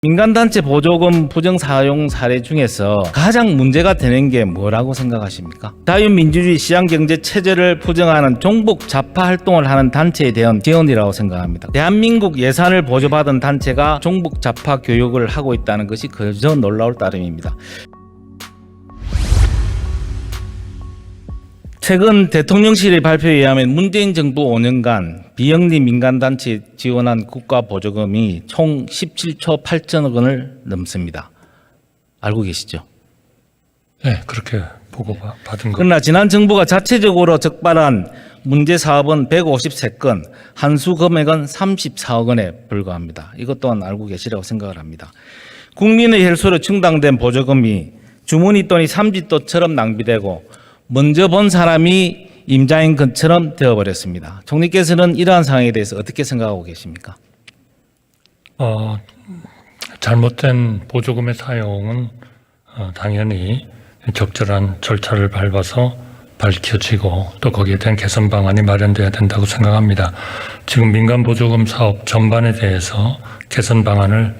민간단체 보조금 부정 사용 사례 중에서 가장 문제가 되는 게 뭐라고 생각하십니까? 자유민주주의 시장경제 체제를 부정하는 종북 좌파 활동을 하는 단체에 대한 지원이라고 생각합니다. 대한민국 예산을 보조받은 단체가 종북 좌파 교육을 하고 있다는 것이 그저 놀라울 따름입니다. 최근 대통령실의 발표에 의하면 문재인 정부 5년간 비영리 민간단체 지원한 국가 보조금이 총 17조 8천억 원을 넘습니다. 알고 계시죠? 네, 그렇게 보고 받은 거. 그러나 지난 정부가 자체적으로 적발한 문제 사업은 153건, 한수 금액은 34억 원에 불과합니다. 이것 또한 알고 계시라고 생각을 합니다. 국민의 혈세로 충당된 보조금이 주머니 돈이 삼짓돈처럼 낭비되고 먼저 본 사람이 임자인 것처럼 되어버렸습니다. 총리께서는 이러한 상황에 대해서 어떻게 생각하고 계십니까? 잘못된 보조금의 사용은 당연히 적절한 절차를 밟아서 밝혀지고 또 거기에 대한 개선 방안이 마련돼야 된다고 생각합니다. 지금 민간 보조금 사업 전반에 대해서 개선 방안을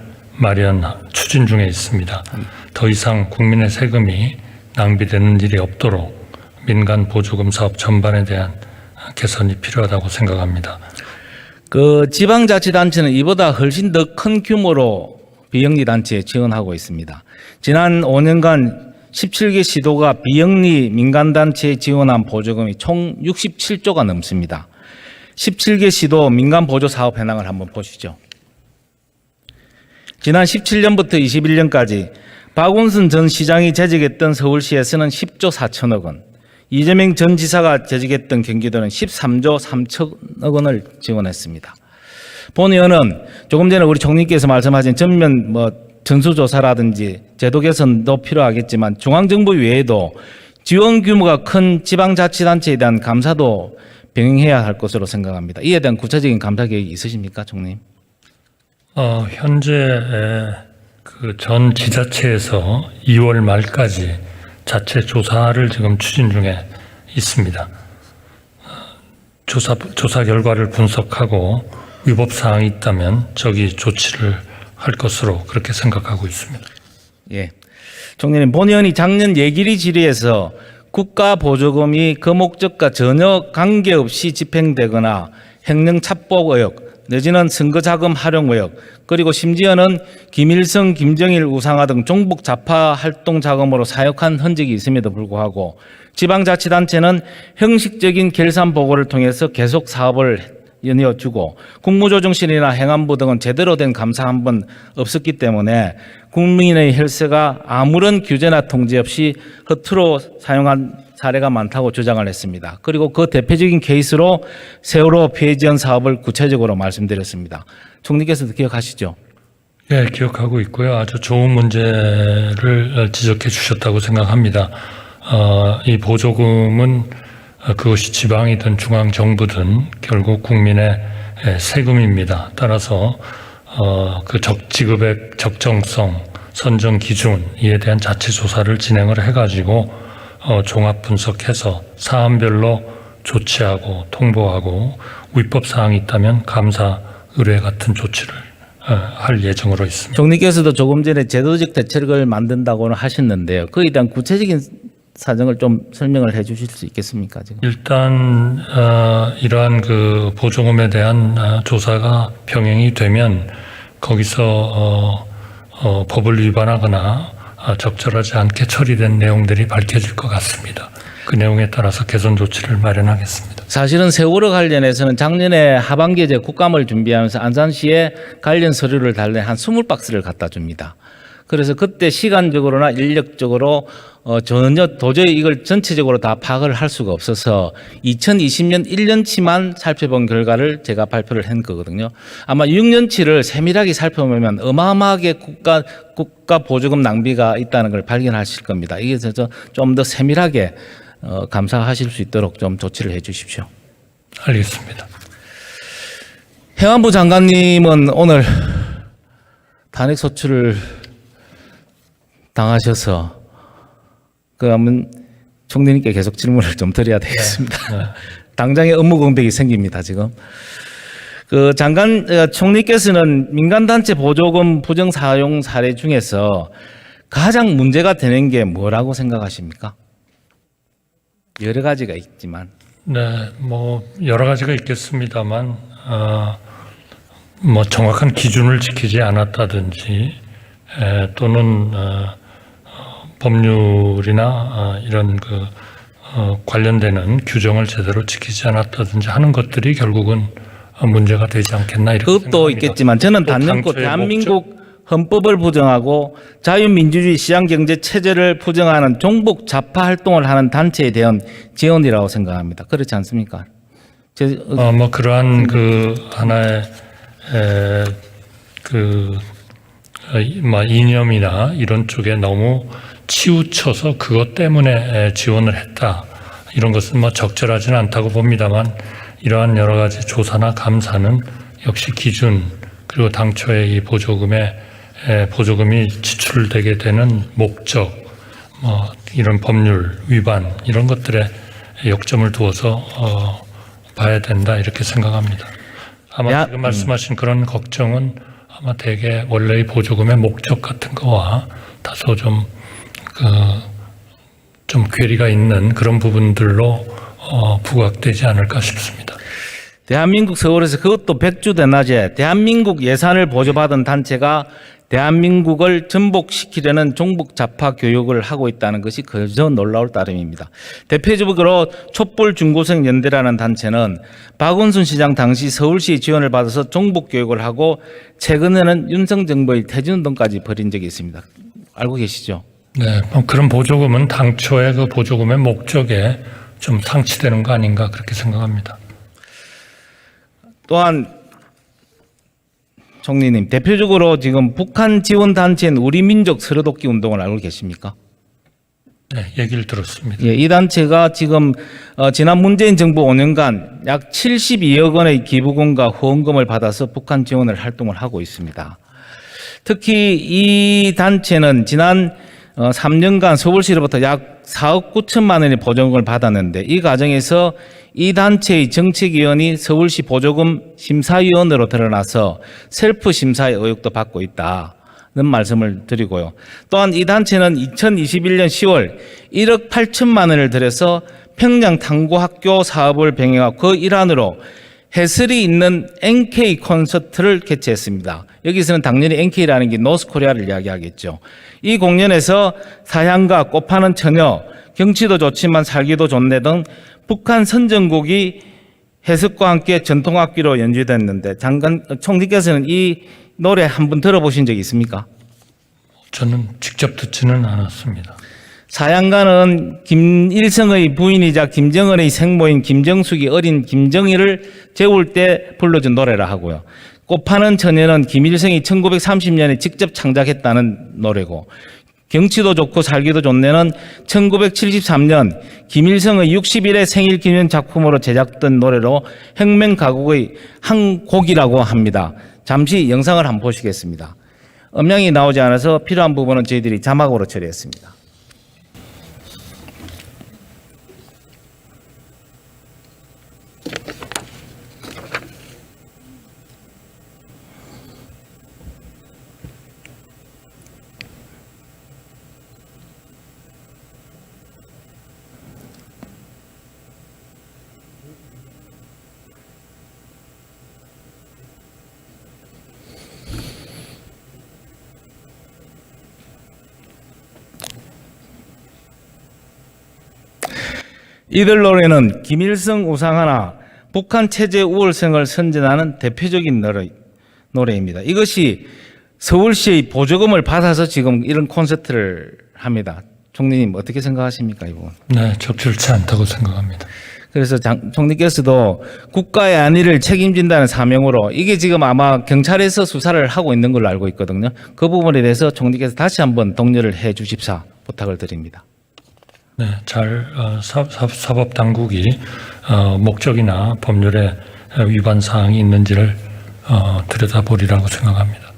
추진 중에 있습니다. 더 이상 국민의 세금이 낭비되는 일이 없도록 민간 보조금 사업 전반에 대한 개선이 필요하다고 생각합니다. 지방자치단체는 이보다 훨씬 더 큰 규모로 비영리 단체에 지원하고 있습니다. 지난 5년간 17개 시도가 비영리 민간단체에 지원한 보조금이 총 67조가 넘습니다. 17개 시도 민간 보조 사업 현황을 한번 보시죠. 지난 17년부터 21년까지 박원순 전 시장이 재직했던 서울시에서는 10조 4천억 원, 이재명 전 지사가 재직했던 경기도는 13조 3천억 원을 지원했습니다. 본 의원은 조금 전에 우리 총리께서 말씀하신 전면 전수조사라든지 제도 개선도 필요하겠지만 중앙정부 외에도 지원 규모가 큰 지방자치단체에 대한 감사도 병행해야 할 것으로 생각합니다. 이에 대한 구체적인 감사 계획이 있으십니까, 총리? 현재 그 전 지자체에서 2월 말까지 자체 조사를 지금 추진 중에 있습니다. 조사 결과를 분석하고 위법 사항이 있다면 적이 조치를 할 것으로 그렇게 생각하고 있습니다. 예, 총리님, 본 의원이 작년 예길이 질의에서 국가 보조금이 그 목적과 전혀 관계없이 집행되거나 횡령 착복 의혹 내지는 선거자금 활용 의혹, 그리고 심지어는 김일성, 김정일 우상화 등 종북 좌파 활동 자금으로 사역한 흔적이 있음에도 불구하고 지방자치단체는 형식적인 결산 보고를 통해서 계속 사업을 연이어주고 국무조정실이나 행안부 등은 제대로 된 감사 한 번 없었기 때문에 국민의 혈세가 아무런 규제나 통제 없이 허투루 사용한 사례가 많다고 주장을 했습니다. 그리고 그 대표적인 케이스로 세월호 피해 지원 사업을 구체적으로 말씀드렸습니다. 총리께서도 기억하시죠? 네, 기억하고 있고요. 아주 좋은 문제를 지적해 주셨다고 생각합니다. 이 보조금은 그것이 지방이든 중앙정부든 결국 국민의 세금입니다. 따라서 그 지급의 적정성, 선정 기준 이에 대한 자체 조사를 진행을 해가지고 종합 분석해서 사안별로 조치하고 통보하고 위법 사항이 있다면 감사 의뢰 같은 조치를 할 예정으로 있습니다. 총리께서도 조금 전에 제도적 대책을 만든다고는 하셨는데요. 그에 대한 구체적인 사정을 좀 설명을 해 주실 수 있겠습니까? 지금? 일단 이러한 그 보조금에 대한 조사가 병행이 되면 거기서 법을 위반하거나 적절하지 않게 처리된 내용들이 밝혀질 것 같습니다. 그 내용에 따라서 개선 조치를 마련하겠습니다. 사실은 세월호 관련해서는 작년에 하반기에 국감을 준비하면서 안산시에 관련 서류를 달래 한 20박스를 갖다 줍니다. 그래서 그때 시간적으로나 인력적으로 전혀 도저히 이걸 전체적으로 다 파악을 할 수가 없어서 2020년 1년치만 살펴본 결과를 제가 발표를 한 거거든요. 아마 6년치를 세밀하게 살펴보면 어마어마하게 국가 보조금 낭비가 있다는 걸 발견하실 겁니다. 이게 좀 더 세밀하게 감사하실 수 있도록 좀 조치를 해 주십시오. 알겠습니다. 행안부 장관님은 오늘 탄핵 소추를 당하셔서 그러면 총리님께 계속 질문을 좀 드려야 되겠습니다. 네. 당장의 업무 공백이 생깁니다, 지금. 그 장관 총리께서는 민간단체 보조금 부정 사용 사례 중에서 가장 문제가 되는 게 뭐라고 생각하십니까? 여러 가지가 있지만. 네, 뭐 여러 가지가 있겠습니다만 뭐 정확한 기준을 지키지 않았다든지 또는 법률이나 이런 그 관련되는 규정을 제대로 지키지 않았다든지 하는 것들이 결국은 문제가 되지 않겠나 이렇게 그것도 생각합니다. 있겠지만 저는 또 단연코 당초의 대한민국 헌법을 부정하고 자유민주주의 시장경제 체제를 부정하는 종북 좌파 활동을 하는 단체에 대한 지원이라고 생각합니다. 그렇지 않습니까? 뭐 그러한 그 하나의 뭐 이념이나 이런 쪽에 너무 치우쳐서 그것 때문에 지원을 했다 이런 것은 뭐 적절하지는 않다고 봅니다만 이러한 여러 가지 조사나 감사는 역시 기준 그리고 당초의 이 보조금이 지출되게 되는 목적 뭐 이런 법률 위반 이런 것들에 역점을 두어서 봐야 된다 이렇게 생각합니다. 아마 지금 말씀하신 그런 걱정은 아마 대개 원래의 보조금의 목적 같은 거와 다소 좀 괴리가 있는 그런 부분들로 부각되지 않을까 싶습니다. 대한민국 서울에서 그것도 백주대낮에 대한민국 예산을 보조받은 단체가 대한민국을 전복시키려는 종북 좌파 교육을 하고 있다는 것이 그저 놀라울 따름입니다. 대표적으로 촛불 중고생 연대라는 단체는 박원순 시장 당시 서울시 지원을 받아서 종북 교육을 하고 최근에는 윤석 정부의 퇴진운동까지 벌인 적이 있습니다. 알고 계시죠? 네, 그런 보조금은 당초의 그 보조금의 목적에 좀 상치되는 거 아닌가 그렇게 생각합니다. 또한 총리님, 대표적으로 지금 북한 지원 단체인 우리민족 서로돕기 운동을 알고 계십니까? 네, 얘기를 들었습니다. 예, 이 단체가 지금 지난 문재인 정부 5년간 약 72억 원의 기부금과 후원금을 받아서 북한 지원을 활동을 하고 있습니다. 특히 이 단체는 지난 3년간 서울시로부터 약 4억 9천만 원의 보조금을 받았는데 이 과정에서 이 단체의 정책위원이 서울시 보조금 심사위원으로 드러나서 셀프 심사의 의혹도 받고 있다는 말씀을 드리고요. 또한 이 단체는 2021년 10월 1억 8천만 원을 들여서 평양 탐구학교 사업을 병행하고 그 일환으로 해설이 있는 NK 콘서트를 개최했습니다. 여기서는 당연히 NK라는 게 노스코리아를 이야기하겠죠. 이 공연에서 사향가, 꽃파는 처녀, 경치도 좋지만 살기도 좋네 등 북한 선전곡이 해석과 함께 전통악기로 연주됐는데 장관 총리께서는 이 노래 한번 들어보신 적이 있습니까? 저는 직접 듣지는 않았습니다. 사양가는 김일성의 부인이자 김정은의 생모인 김정숙이 어린 김정일을 재울 때 불러준 노래라 하고요. 꽃파는 처녀는 김일성이 1930년에 직접 창작했다는 노래고 경치도 좋고 살기도 좋네는 1973년 김일성의 60일의 생일 기념 작품으로 제작된 노래로 혁명 가곡의 한 곡이라고 합니다. 잠시 영상을 한번 보시겠습니다. 음량이 나오지 않아서 필요한 부분은 저희들이 자막으로 처리했습니다. 이들 노래는 김일성 우상화나 북한 체제 우월성을 선전하는 대표적인 노래입니다. 이것이 서울시의 보조금을 받아서 지금 이런 콘서트를 합니다. 총리님 어떻게 생각하십니까, 이 부분? 네, 적절치 않다고 생각합니다. 그래서 총리께서도 국가의 안위를 책임진다는 사명으로 이게 지금 아마 경찰에서 수사를 하고 있는 걸로 알고 있거든요. 그 부분에 대해서 총리께서 다시 한번 독려를 해 주십사 부탁을 드립니다. 네, 사법 당국이 목적이나 법률에 위반 사항이 있는지를 들여다보리라고 생각합니다.